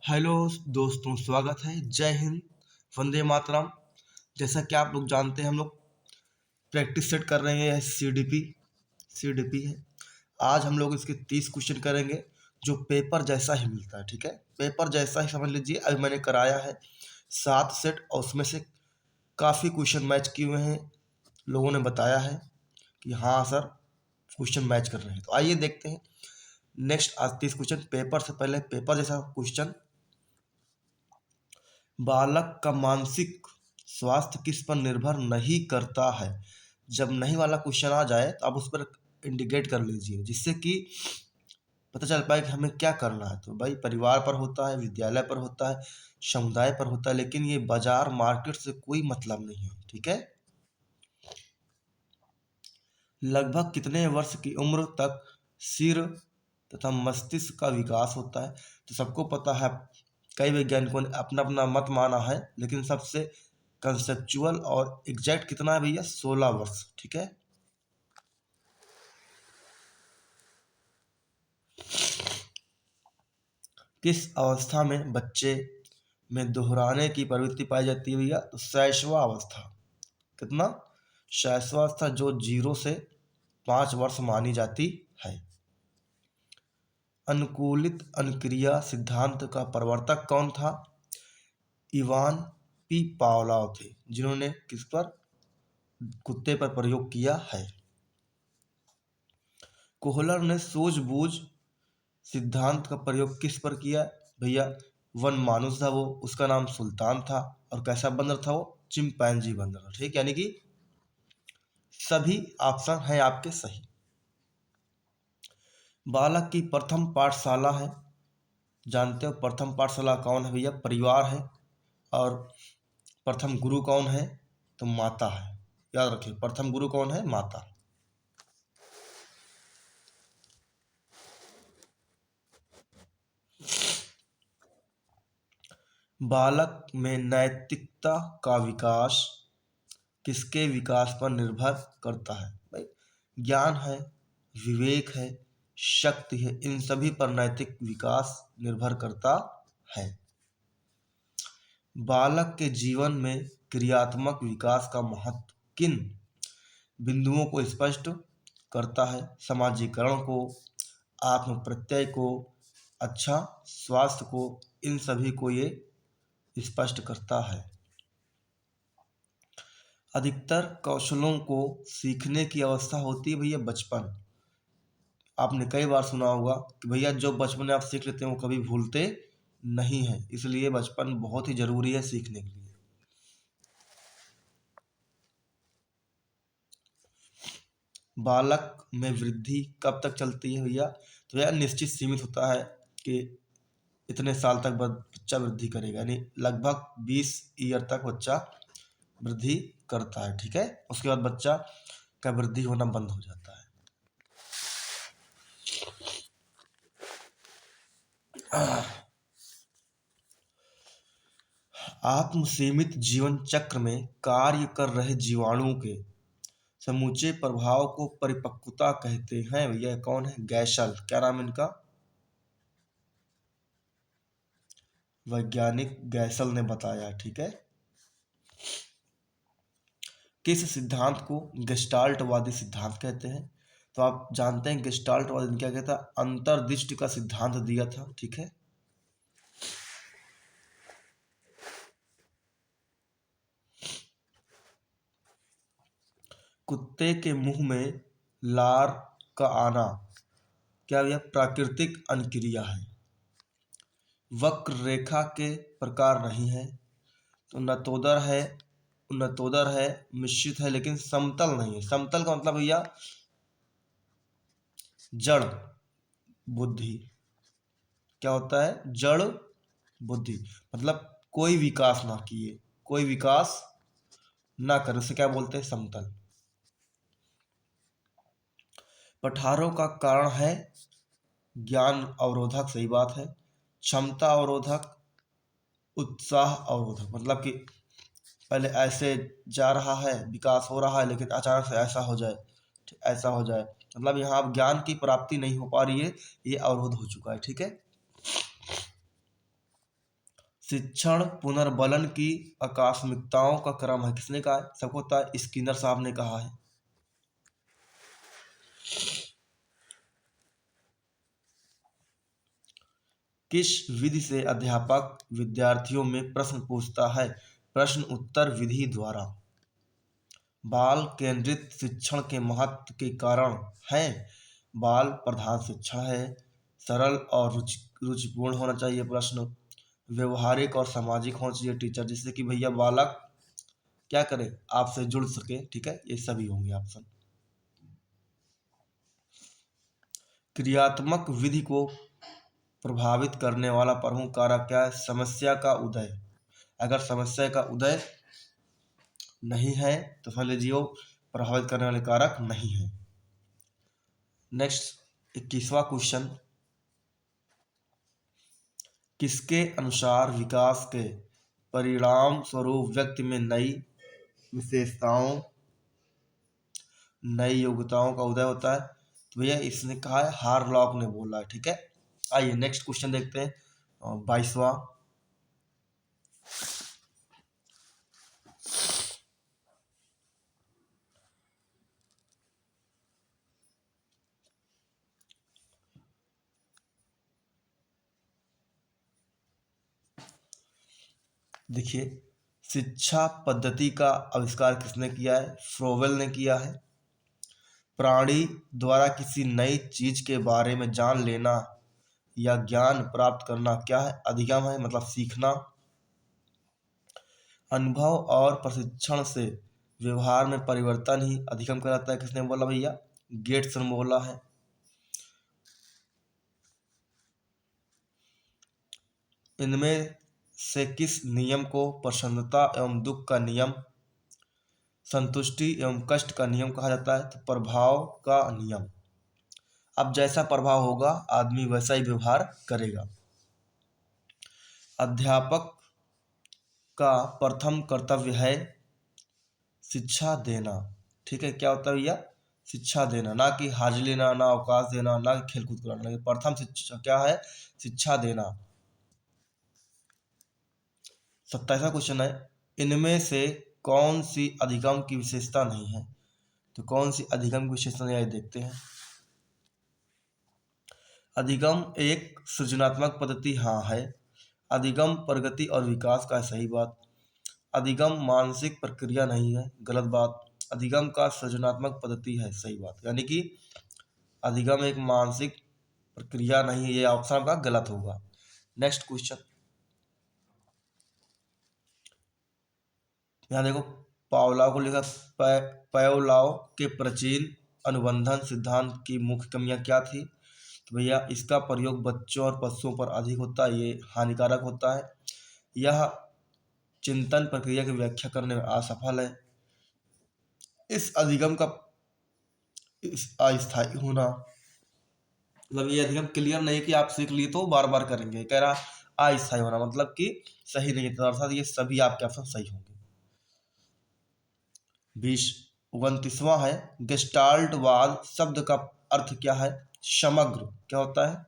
Hello दोस्तों, स्वागत है। जय हिंद, वंदे मातरम। जैसा कि आप लोग जानते हैं, हम लोग प्रैक्टिस सेट कर रहे हैं। सीडीपी है। आज हम लोग इसके 30 क्वेश्चन करेंगे जो पेपर जैसा ही मिलता है। ठीक है, पेपर जैसा ही समझ लीजिए। अभी मैंने कराया है 7 सेट और उसमें से काफ़ी क्वेश्चन मैच किए हुए हैं। लोगों ने बताया है कि हाँ सर, क्वेश्चन मैच कर रहे हैं। तो आइए देखते हैं। नेक्स्ट आज 30 क्वेश्चन। पेपर से पहले पेपर जैसा क्वेश्चन। बालक का मानसिक स्वास्थ्य किस पर निर्भर नहीं करता है। जब नहीं वाला क्वेश्चन आ जाए तो आप उस पर इंडिकेट कर लीजिए, जिससे कि पता चल पाए कि हमें क्या करना है। तो भाई, परिवार पर होता है, विद्यालय पर होता है, समुदाय पर होता है, लेकिन ये बाजार मार्केट से कोई मतलब नहीं है। ठीक है। लगभग कितने वर्ष की उम्र तक सिर तथा मस्तिष्क का विकास होता है। तो सबको पता है, कई वैज्ञानिकों ने अपना अपना मत माना है, लेकिन सबसे कंसेप्चुअल और एग्जैक्ट कितना है भैया? 16 वर्ष। ठीक है। किस अवस्था में बच्चे में दोहराने की प्रवृत्ति पाई जाती है भैया? तो शैशवा अवस्था। कितना? शैशवा अवस्था, जो 0 से 5 वर्ष मानी जाती है। अनुकूलित अनुक्रिया सिद्धांत का प्रवर्तक कौन था? इवान पी पावलोव थे, जिन्होंने किस पर? कुत्ते पर प्रयोग किया है। कोहलर ने सूझबूझ सिद्धांत का प्रयोग किस पर किया भैया? वन मानुस था वो, उसका नाम सुल्तान था। और कैसा बंदर था वो? चिंपैंजी बंदर था। ठीक, यानी कि सभी ऑप्शन है आपके सही। बालक की प्रथम पाठशाला है, जानते हो प्रथम पाठशाला कौन है भैया? परिवार है। और प्रथम गुरु कौन है? तो माता है। याद रखिए, प्रथम गुरु कौन है? माता। बालक में नैतिकता का विकास किसके विकास पर निर्भर करता है भाई? ज्ञान है, विवेक है, शक्ति है, इन सभी पर नैतिक विकास निर्भर करता है। बालक के जीवन में क्रियात्मक विकास का महत्व किन बिंदुओं को स्पष्ट करता है? समाजीकरण को, आत्म प्रत्यय को, अच्छा स्वास्थ्य को, इन सभी को ये स्पष्ट करता है। अधिकतर कौशलों को सीखने की अवस्था होती है भैया बचपन। आपने कई बार सुना होगा कि भैया जो बचपन में आप सीख लेते हैं वो कभी भूलते नहीं हैं, इसलिए बचपन बहुत ही जरूरी है सीखने के लिए। बालक में वृद्धि कब तक चलती है भैया? तो यार निश्चित सीमित होता है कि इतने साल तक बच्चा वृद्धि करेगा, यानी लगभग 20 ईयर तक बच्चा वृद्धि करता है। ठीक है, उसके बाद बच्चा का वृद्धि होना बंद हो जाता है। आत्मसीमित जीवन चक्र में कार्य कर रहे जीवाणुओं के समूचे प्रभाव को परिपक्वता कहते हैं। यह कौन है? गैसल। क्या नाम है इनका? वैज्ञानिक गैसल ने बताया। ठीक है। किस सिद्धांत को गेस्टाल्टवादी सिद्धांत कहते हैं? तो आप जानते हैं गेस्टाल्टवादी ने क्या कहता? अंतर्दृष्टि का सिद्धांत दिया था। ठीक है। कुत्ते के मुंह में लार का आना क्या यह प्राकृतिक अनुक्रिया है? वक्र रेखा के प्रकार नहीं है। तो नतोदर है, मिश्रित है, लेकिन समतल नहीं है। समतल का मतलब भैया जड़ बुद्धि। क्या होता है? जड़ बुद्धि, मतलब कोई विकास ना किए, कोई विकास ना करे, उसे क्या बोलते हैं? समतल। पठारों का कारण है ज्ञान अवरोधक, सही बात है। क्षमता अवरोधक, उत्साह अवरोधक, मतलब कि पहले ऐसे जा रहा है, विकास हो रहा है, लेकिन अचानक से ऐसा हो जाए, ऐसा हो जाए, मतलब यहाँ अब ज्ञान की प्राप्ति नहीं हो पा रही है, ये अवरोध हो चुका है। ठीक है। शिक्षण पुनर्बलन की आकस्मिकताओं का क्रम है, किसने कहा है? सबको पता है, स्किनर साहब ने कहा है। किस विधि से अध्यापक विद्यार्थियों में प्रश्न पूछता है? प्रश्न उत्तर विधि द्वारा। बाल केंद्रित शिक्षण के महत्व के कारण है। बाल प्रधान शिक्षण है। सरल और रुचिपूर्ण होना चाहिए प्रश्न। व्यवहारिक और सामाजिक होना चाहिए टीचर, जिससे कि भैया बालक क्या करे, आपसे जुड़ सके। ठीक है, ये सभी होंगे ऑप्शन। क्रियात्मक विधि को प्रभावित करने वाला प्रमुख कारक क्या है? समस्या का उदय। अगर समस्या का उदय नहीं है तो समझ लीजिए वो प्रभावित करने वाले कारक नहीं है। नेक्स्ट 21वां क्वेश्चन, किसके अनुसार विकास के परिणाम स्वरूप व्यक्ति में नई विशेषताओं, नई योग्यताओं का उदय होता है? तो भैया इसने कहा है, हारलॉक ने बोला है। ठीक है, आइए नेक्स्ट क्वेश्चन देखते हैं, 22वां। देखिए, शिक्षा पद्धति का आविष्कार किसने किया है? फ्रोवेल ने किया है। प्राणी द्वारा किसी नई चीज के बारे में जान लेना या ज्ञान प्राप्त करना क्या है? अधिगम है, मतलब सीखना। अनुभव और प्रशिक्षण से व्यवहार में परिवर्तन ही अधिगम कहलाता है, किसने बोला भैया? गेट्स ने बोला है। इनमें से किस नियम को प्रसन्नता एवं दुख का नियम, संतुष्टि एवं कष्ट का नियम कहा जाता है? तो प्रभाव का नियम। अब जैसा प्रभाव होगा आदमी वैसा ही व्यवहार करेगा। अध्यापक का प्रथम कर्तव्य है शिक्षा देना। ठीक है, क्या होता है भैया? शिक्षा देना, ना कि हाजिरी लेना, ना अवकाश देना, ना खेलकूद कराना। प्रथम शिक्षा क्या है? शिक्षा देना। 27वां क्वेश्चन है, इनमें से कौन सी अधिगम की विशेषता नहीं है? तो कौन सी अधिगम की विशेषता नहीं है, देखते हैं। अधिगम एक सृजनात्मक पद्धति, हाँ है। अधिगम प्रगति और विकास का है, सही बात। अधिगम मानसिक प्रक्रिया नहीं है, गलत बात। अधिगम का सृजनात्मक पद्धति है, सही बात। यानी कि अधिगम एक मानसिक प्रक्रिया नहीं है, ये ऑप्शन आपका गलत होगा। नेक्स्ट क्वेश्चन, यहाँ देखो, पावलाव को लिखा, पावलाव के प्राचीन अनुबंधन सिद्धांत की मुख्य कमियां क्या थी? तो भैया इसका प्रयोग बच्चों और पशुओं पर अधिक होता है, ये हानिकारक होता है। यह चिंतन प्रक्रिया की व्याख्या करने में असफल है। इस अधिगम का अस्थायी होना, मतलब ये अधिगम क्लियर नहीं कि आप सीख लिए तो बार बार करेंगे, कह रहा अस्थायी होना मतलब कि सही नहीं है, अर्थात ये सभी आपके ऑप्शन सही होंगे। 29वां है, गेस्टाल्टवाद शब्द का अर्थ क्या है? समग्र। क्या होता है?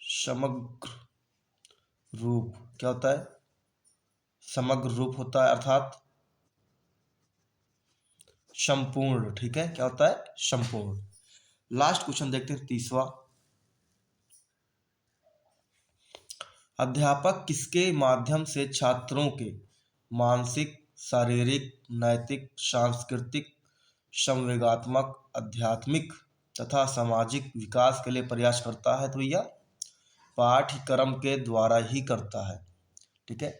समग्र रूप। क्या होता है? समग्र रूप होता है, अर्थात संपूर्ण। ठीक है, क्या होता है? संपूर्ण। लास्ट क्वेश्चन देखते हैं, 30वां। अध्यापक किसके माध्यम से छात्रों के मानसिक, शारीरिक, नैतिक, सांस्कृतिक, संवेगात्मक, आध्यात्मिक तथा सामाजिक विकास के लिए प्रयास करता है? तो भैया पाठ्यक्रम के द्वारा ही करता है। ठीक है,